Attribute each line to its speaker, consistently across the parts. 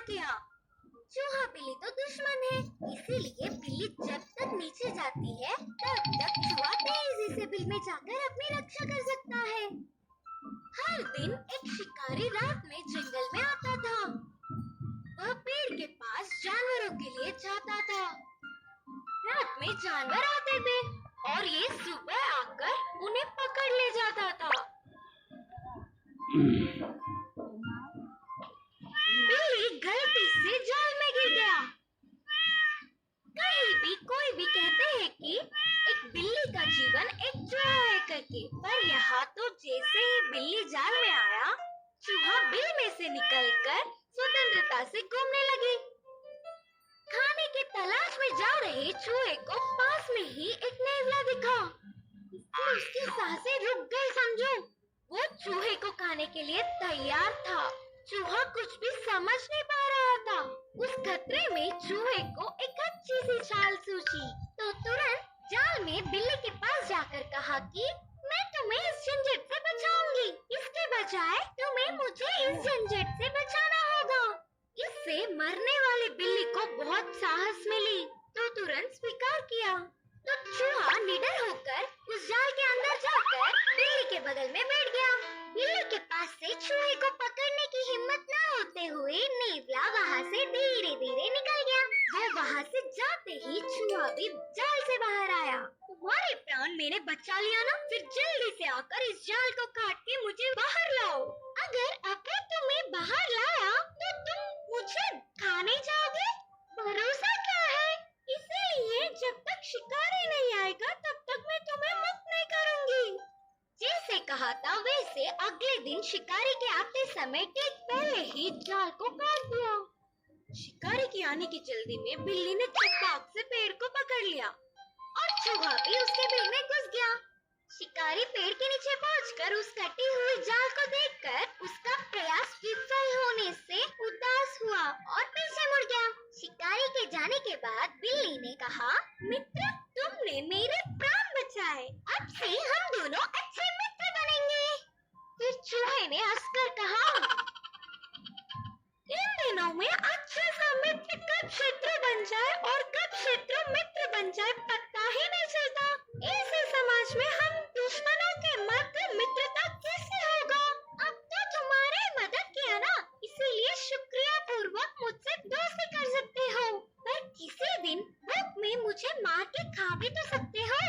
Speaker 1: किया। चूहा बिल्ली तो दुश्मन है, इसीलिए बिल्ली जब तक नीचे जाती है तब तक चूहा तेजी से बिल में जाकर अपनी रक्षा कर सकता है। हर दिन एक शिकारी रात में जंगल में आता था। वह पेड़ के पास जानवरों के लिए जाता था। रात में जानवर आते थे और ये सुबह आकर उन्हें पकड़ ले जाता था। बिल्ली गलती से जाल में गिर गया। कहीं भी कोई भी कहते हैं कि एक बिल्ली का जीवन एक चूहा है करके, पर यहाँ तो जैसे ही बिल्ली जाल में आया, चूहा बिल में से निकलकर स्वतंत्रता से घूमने लगी। खाने की तलाश में जा रहे चूहे को पास में ही एक नेवला दिखा। उसकी सांसें रुक गई समझो। वो चूहे को खाने के लिए तैयार था। चूहा कुछ भी समझ नहीं पा रहा था। उस खतरे में चूहे को एक अच्छी सी चाल सूझी, तो तुरंत जाल में बिल्ली के पास जाकर कहा कि मैं तुम्हें इस झंझट से बचाऊंगी। इसके बजाय तुम्हें मुझे इस झंझट से बचाना होगा। इससे मरने वाली बिल्ली को बहुत साहस मिली, तो तुरंत स्वीकार किया। तो चूहा निडर होकर उस जाल के अंदर जाकर बिल्ली के बगल में बैठ गया। बिल्ली के पास से चूहे को पकड़ने की हिम्मत न होते हुए नेवला वहाँ से धीरे धीरे निकल गया। वो वहाँ से जाते ही चूहा भी जाल से बाहर आया। तुम्हारे प्राण मैंने बचा लिया ना, फिर जल्दी से आकर इस जाल को काट के मुझे बाहर लाओ। अगर अभी तुम्हें बाहर लाया तो तुम मुझे खाने जाओगे? भरोसा क्या है? इसीलिए जब तक शिकारी नहीं आएगा तब तक मैं तुम्हें मुक्त नहीं करूंगी। जैसे कहा था वैसे अगले दिन शिकारी के आते समय ठीक पहले ही जाल को काट दिया। शिकारी की आने की जल्दी में बिल्ली ने चपाक से पेड़ को पकड़ लिया और चूहा भी उसके बिल में घुस गया। शिकारी पेड़ के नीचे पहुंचकर उस कटी हुई जाल को देखकर उसका प्रयास विफल होने से उदास हुआ और पीछे मुड़ गया। शिकारी के जाने के बाद बिल्ली ने कहा, मित्र, तुमने मेरे प्राण बचाए। अब से हम दोनों अच्छे मित्र बनेंगे। फिर चूहे ने हंसकर कहा, इन दिनों में अच्छे सा मित्र कब शत्रु बन जाए और कब शत्रु मित्र बन जाए पता ही नहीं चलता। ऐसे समाज में हम दुश्मनों के मध्य मित्रता कैसे होगा? अब तो तुम्हारी मदद किया ना, इसीलिए शुक्रिया पूर्वक मुझसे दोस्ती कर सकते हो, पर किसी दिन भूख में मुझे मार के खा भी तो सकते हो।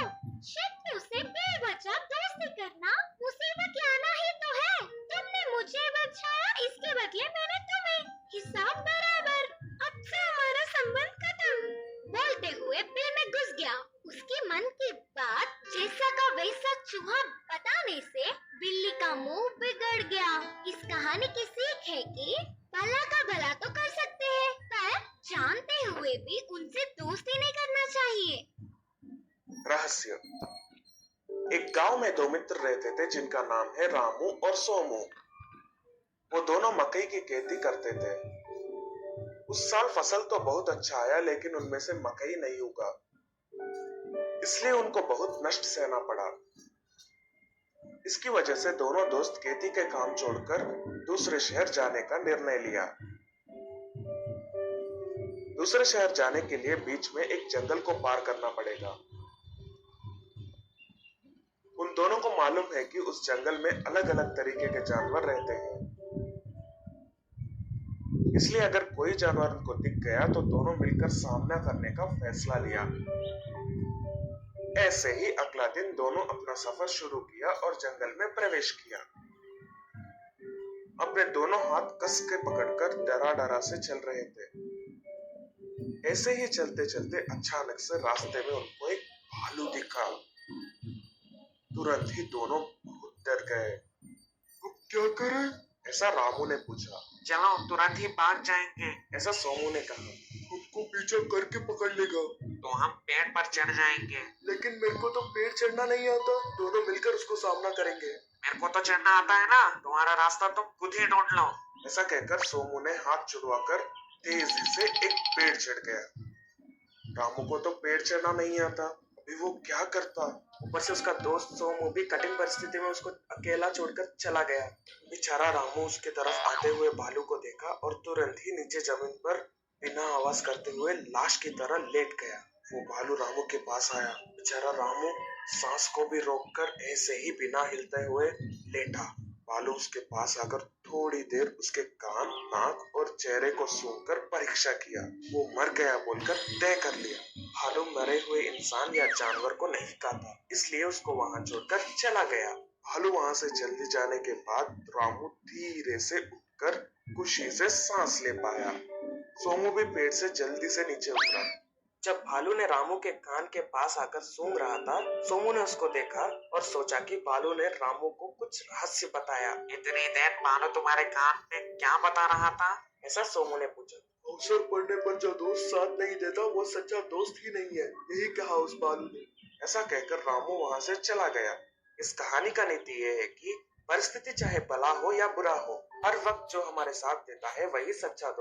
Speaker 1: शत्रु से बेवजह दोस्ती करना मुसीबत लाना ही तो है। तुमने मुझे बचाया, इसके बदले मैंने तुम्हें। हिसाब बराबर। अब से हमारा संबंध खत्म। बोलते हुए बिल में घुस गया। उसके मन की बात जैसा का वैसा चूहा बताने से बिल्ली का मुंह बिगड़ गया। इस कहानी की सीख है कि भला का भला तो कर सकते हैं, पर जानते हुए भी उनसे दोस्ती नहीं करना चाहिए।
Speaker 2: रहस्य। एक गांव में दो मित्र रहते थे जिनका नाम है रामू और सोमू। वो दोनों मकई की खेती करते थे। उस साल फसल तो बहुत अच्छा आया, लेकिन उनमें से मकई नहीं उगा, इसलिए उनको बहुत नष्ट सहना पड़ा। इसकी वजह से दोनों दोस्त खेती के काम छोड़कर दूसरे शहर जाने का निर्णय लिया। दूसरे शहर जाने के लिए बीच में एक जंगल को पार करना पड़ेगा। उन दोनों को मालूम है कि उस जंगल में अलग अलग तरीके के जानवर रहते हैं, इसलिए अगर कोई जानवर उनको दिख गया तो दोनों मिलकर सामना करने का फैसला लिया। ऐसे ही अगला दिन दोनों अपना सफर शुरू किया और जंगल में प्रवेश किया। अपने दोनों हाथ कस के पकड़कर डरा डरा से चल रहे थे। ऐसे ही चलते चलते अचानक से रास्ते में उनको एक भालू दिखा। तुरंत ही दोनों बहुत डर गए। अब क्या करें? ऐसा रामू ने पूछा।
Speaker 3: चलो तुरंत ही भाग जाएंगे,
Speaker 2: ऐसा सोमू ने कहा। हमको पीछे करके पकड़ लेगा
Speaker 3: तो हम पेड़ पर चढ़ जाएंगे।
Speaker 2: लेकिन मेरे को तो पेड़ चढ़ना नहीं आता। दोनों मिलकर उसको सामना करेंगे।
Speaker 3: मेरे को तो चढ़ना आता है ना, तुम्हारा रास्ता तुम खुद ही ढूंढ लो।
Speaker 2: ऐसा कहकर सोमू ने हाथ छुड़वाकर तेजी से एक पेड़ चढ़ गया। रामू को तो पेड़ चढ़ना नहीं आता। अभी वो क्या करता।
Speaker 3: ऊपर से उसका दोस्त सोमू भी कठिन परिस्थिति में उसको अकेला छोड़कर चला गया।
Speaker 2: बेचारा रामू उसके तरफ आते हुए भालू को देखा और तुरंत ही नीचे जमीन पर बिना आवाज करते हुए लाश की तरह लेट गया। वो भालू रामू के पास आया। बेचारा रामू सांस को भी रोककर ऐसे ही बिना हिलते हुए लेटा। भालू उसके पास आकर थोड़ी देर उसके कान, नाक और चेहरे को सूंघकर परीक्षा किया। वो मर गया बोलकर तय कर लिया। भालू मरे हुए इंसान या जानवर को नहीं खाता, इसलिए उसको वहां छोड़कर चला गया। भालू वहां से जल्दी जाने के बाद रामू धीरे से उठकर खुशी से सांस ले पाया। सोमू भी पेड़ से जल्दी से नीचे उतरा।
Speaker 3: जब भालू ने रामू के कान के पास आकर सूंघ रहा था, सोमू ने उसको देखा और सोचा कि भालू ने रामू को कुछ रहस्य बताया। इतनी देर भालू तुम्हारे कान में क्या बता रहा था? ऐसा सोमू ने पूछा।
Speaker 2: अवसर पड़ने पर जो दोस्त साथ नहीं देता वो सच्चा दोस्त ही नहीं है, यही कहा उस भालू ने। ऐसा कहकर रामू वहां से चला गया।
Speaker 3: इस कहानी का नीति ये है कि परिस्थिति चाहे भला हो या बुरा हो, हर वक्त जो हमारे साथ देता है वही सच्चा दोस्त